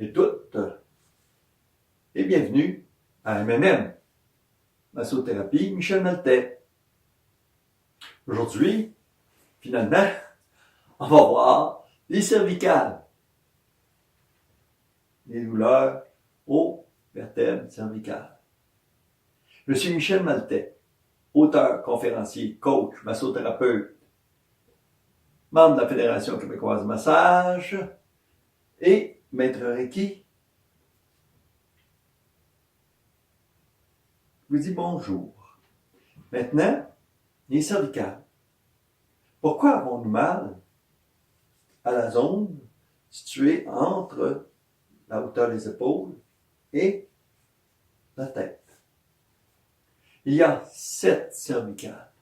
et toutes, et bienvenue à MMM, Massothérapie Michel Maltais. Aujourd'hui, finalement, on va voir les cervicales, les douleurs aux vertèbres cervicales. Je suis Michel Maltais, auteur, conférencier, coach, massothérapeute, membre de la Fédération québécoise de massage et maître Reiki. Je vous dis bonjour. Maintenant, les cervicales. Pourquoi avons-nous mal à la zone située entre la hauteur des épaules et la tête? Il y a 7 cervicales.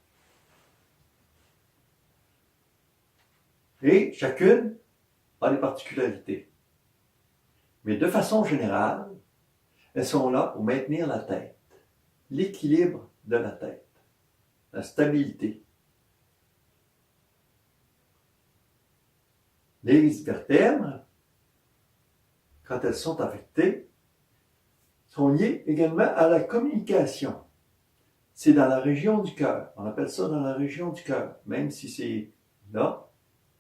Et chacune a des particularités. Mais de façon générale, elles sont là pour maintenir la tête, l'équilibre de la tête, la stabilité. Les vertèbres, quand elles sont affectées, sont liées également à la communication. C'est dans la région du cœur. On appelle ça dans la région du cœur, même si c'est là,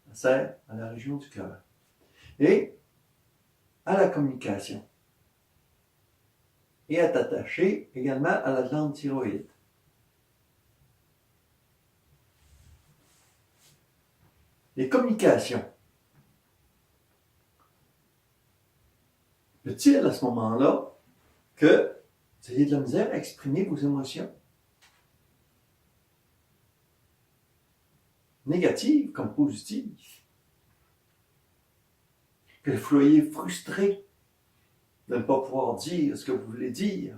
ça sert à la région du cœur. Et à la communication. Et est attaché également à la glande thyroïde. Les communications. Peut-il à ce moment-là que vous ayez de la misère à exprimer vos émotions? Négatives comme positives. Que vous soyez frustré de ne pas pouvoir dire ce que vous voulez dire.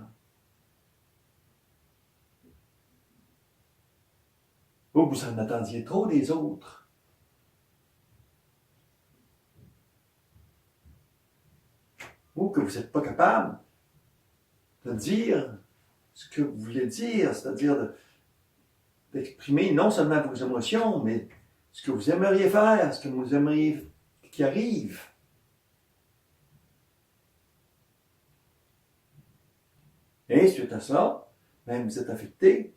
Ou vous en attendiez trop des autres. Ou que vous n'êtes pas capable de dire ce que vous voulez dire, c'est-à-dire d'exprimer non seulement vos émotions, mais ce que vous aimeriez faire, ce que vous aimeriez qui arrive. Et suite à ça, même vous êtes affecté,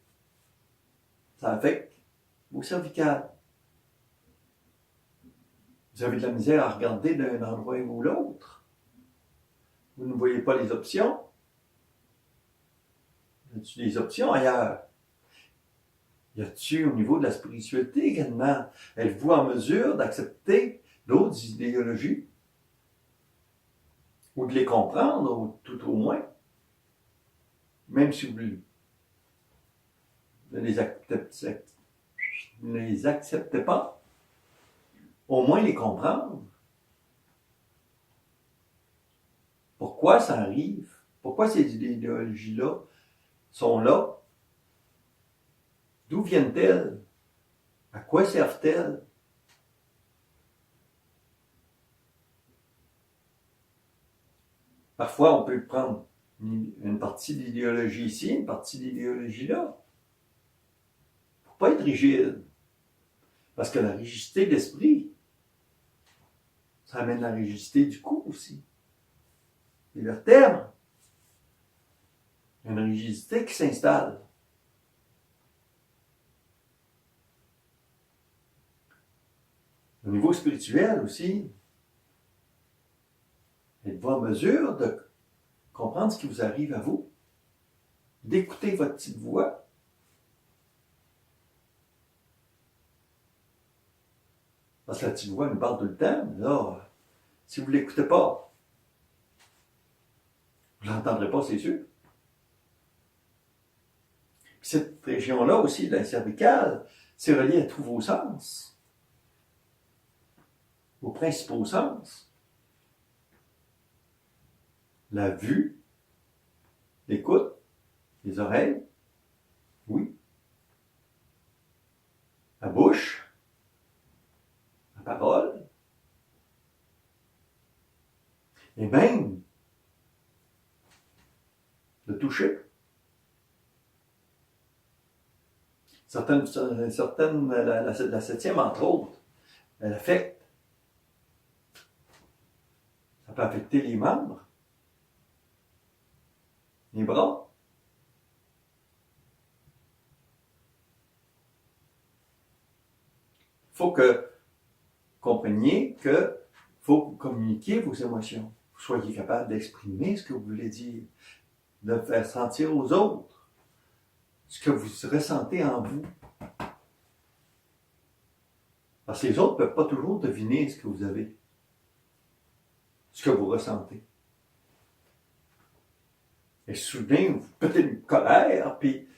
ça affecte vos cervicales. Vous avez de la misère à regarder d'un endroit ou l'autre. Vous ne voyez pas les options. Y a-t-il des options ailleurs? Y a-t-il au niveau de la spiritualité également? Êtes-vous en mesure d'accepter d'autres idéologies? Ou de les comprendre, ou tout au moins? Même si vous ne les acceptez pas, au moins les comprendre. Pourquoi ça arrive? Pourquoi ces idéologies-là sont là? D'où viennent-elles? À quoi servent-elles? Parfois, on peut prendre une partie d'idéologie ici, une partie d'idéologie là. Il ne faut pas être rigide. Parce que la rigidité d'esprit, ça amène la rigidité du cou aussi. Les vertèbres, il y a une rigidité qui s'installe. Au niveau spirituel aussi, êtes-vous en mesure de comprendre ce qui vous arrive à vous, d'écouter votre petite voix? Parce que la petite voix nous parle tout le temps, mais là, si vous ne l'écoutez pas, vous ne l'entendrez pas, c'est sûr. Puis cette région-là aussi, de la cervicale, c'est relié à tous vos sens, vos principaux sens. La vue, l'écoute, les oreilles, oui. La bouche, la parole, et même le toucher. Certaines la septième entre autres, elle affecte. Ça peut affecter les membres, les bras. Il faut que vous compreniez que faut que vous communiquiez vos émotions. Vous soyez capable d'exprimer ce que vous voulez dire, de faire sentir aux autres ce que vous ressentez en vous. Parce que les autres ne peuvent pas toujours deviner ce que vous avez, ce que vous ressentez. Et soudain, vous pétez une colère, puis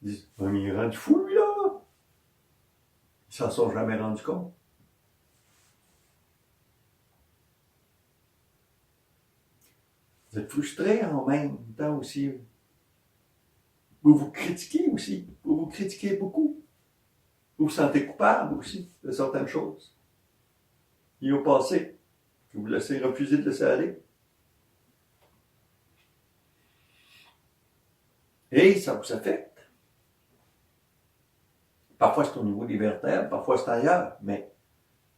ils disent « Mais il est rendu fou, lui, là! » Ils s'en sont jamais rendus compte. Vous êtes frustré en même temps aussi. Vous vous critiquez aussi. Vous vous critiquez beaucoup. Vous vous sentez coupable aussi de certaines choses. Et au passé, que vous laissez refuser de laisser aller. Et ça vous affecte. Parfois c'est au niveau des vertèbres, parfois c'est ailleurs, mais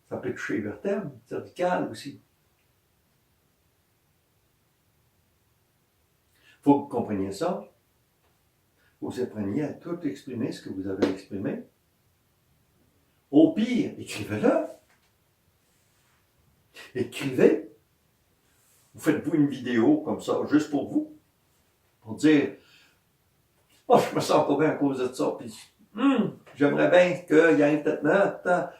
ça peut toucher les vertèbres, cervicales aussi. Il faut que vous compreniez ça. Vous appreniez à tout exprimer ce que vous avez exprimé. Au pire, écrivez-le. Écrivez. Vous faites-vous une vidéo comme ça, juste pour vous. Pour dire, oh, je me sens pas bien à cause de ça, puis j'aimerais bien qu'il y ait peut-être là,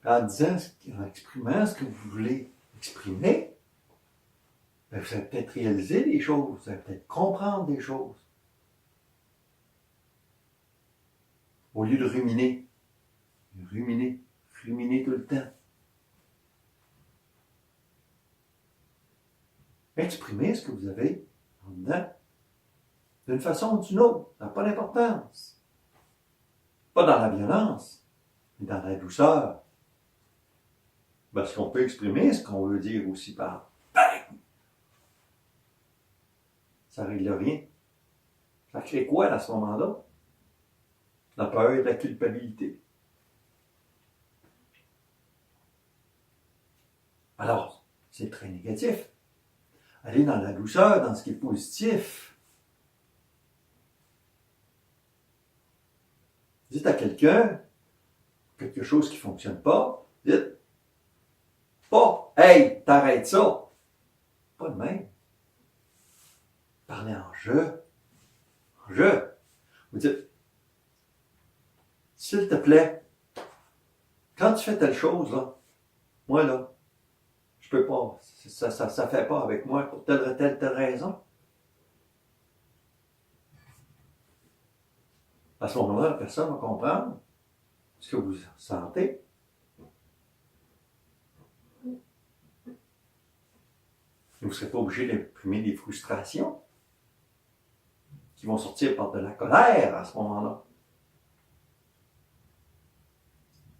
en disant, en exprimant ce que vous voulez exprimer, ben vous allez peut-être réaliser des choses, vous allez peut-être comprendre des choses. Au lieu de ruminer tout le temps. Exprimez ce que vous avez en dedans, d'une façon ou d'une autre, ça n'a pas d'importance. Pas dans la violence, mais dans la douceur. Parce qu'on peut exprimer ce qu'on veut dire aussi par bang! Ça règle rien. Ça crée quoi à ce moment-là? La peur et la culpabilité. Alors, c'est très négatif. Allez dans la douceur, dans ce qui est positif. Dites à quelqu'un quelque chose qui ne fonctionne pas, dites pas « Hey, t'arrêtes ça !» Pas de même. Parlez en je. En je. Vous dites « S'il te plaît, quand tu fais telle chose, là, moi, là, je peux pas, ça fait pas avec moi pour telle raison. » À ce moment-là, la personne va comprendre ce que vous sentez. Vous ne serez pas obligé d'imprimer des frustrations qui vont sortir par de la colère à ce moment-là.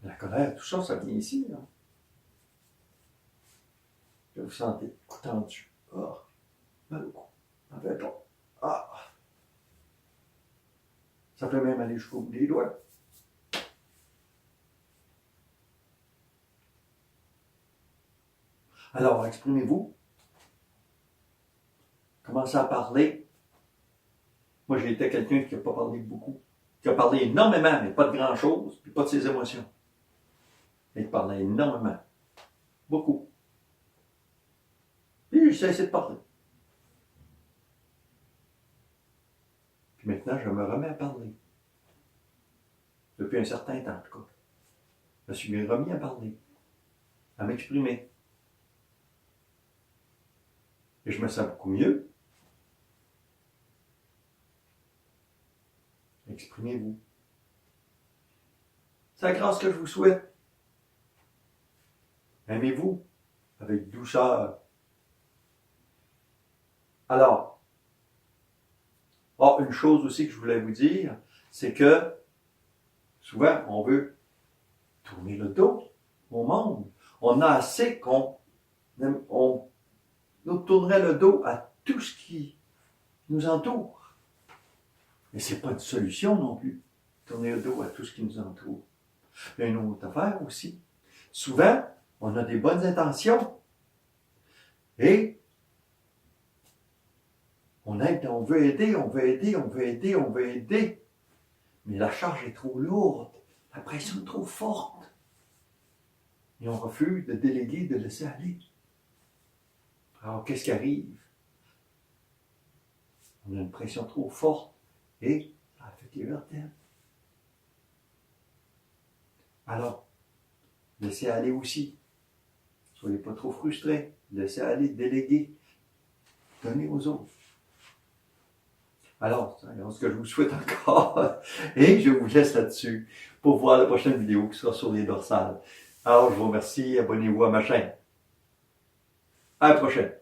La colère, tout ça, ça vient ici. Là. Vous sentez tendu. Oh, mal au cou. En fait, ah. Ça peut même aller jusqu'au bout des doigts. Alors, exprimez-vous. Commencez à parler. Moi, j'ai été quelqu'un qui n'a pas parlé beaucoup. Qui a parlé énormément, mais pas de grand-chose, puis pas de ses émotions. Mais il parlait énormément. Beaucoup. Puis j'ai cessé de parler. Puis maintenant, je me remets à parler. Depuis un certain temps, en tout cas. Je me suis remis à parler. À m'exprimer. Et je me sens beaucoup mieux. Exprimez-vous. C'est la grâce que je vous souhaite. Aimez-vous avec douceur. Alors, une chose aussi que je voulais vous dire, c'est que souvent, on veut tourner le dos au monde. On a assez qu'on nous tournerait le dos à tout ce qui nous entoure. Mais ce n'est pas une solution non plus, tourner le dos à tout ce qui nous entoure. Il y a une autre affaire aussi. Souvent, on a des bonnes intentions. Et on veut aider, on veut aider, on veut aider, on veut aider. Mais la charge est trop lourde, la pression est trop forte. Et on refuse de déléguer, de laisser aller. Alors, qu'est-ce qui arrive? On a une pression trop forte et ça affecte les vertèbres. Alors, laissez aller aussi. Soyez pas trop frustrés. Laissez aller, déléguer. Donnez aux autres. Alors, ce que je vous souhaite encore, et je vous laisse là-dessus pour voir la prochaine vidéo qui sera sur les dorsales. Alors, je vous remercie. Abonnez-vous à ma chaîne. À la prochaine.